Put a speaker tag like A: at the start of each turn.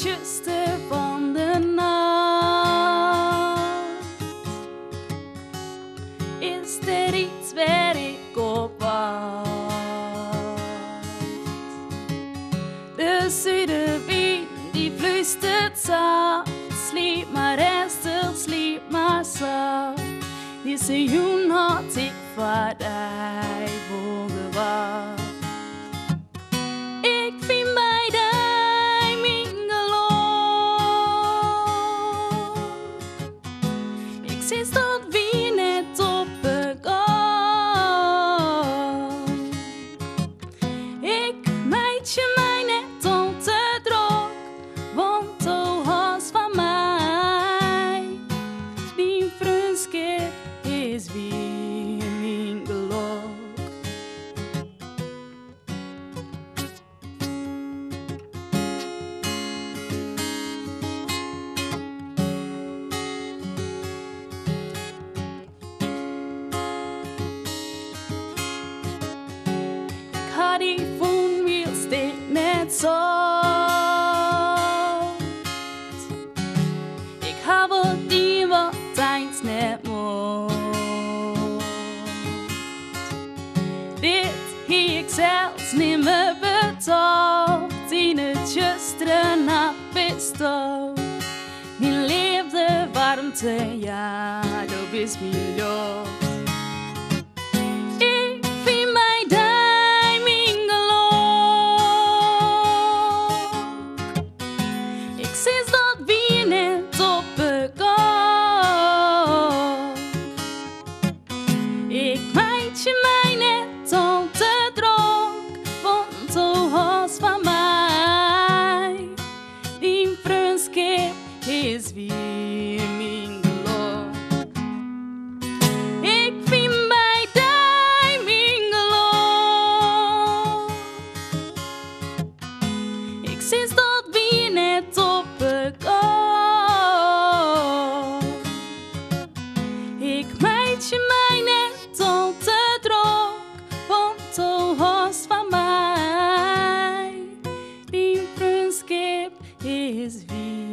A: kusten van de nacht. Is er iets waar ik op wacht? De zuidenwind die fluistert zacht, sliep maar rustig, sliep maar zacht. Deze joen had ik wat hij wilde wacht. Ik vind bij die mijn geloof. Ik zit tot wie net op de gang. Ik meidje mij net om te drok, want de has van mij. Die vriendschap is wie mijn geloof. Die phone wil steekt net zo. Ik heb wat die wat eens net moet. Dit hier ik zelfs niet meer betaald. In het juiste nacht bestoot. Mijn liefde warmte, ja, dat is mijn lof. Sinds dat wie net op de gang. Ik meidje mij net om te dronk, want de has van mij. Die vriendschap is wie mijn geloof. Ik vind bij die mijn geloof. Ik sinds dat wie net op ik meidje mij net om te dronk, want de has van mij. Die vriendschap is wie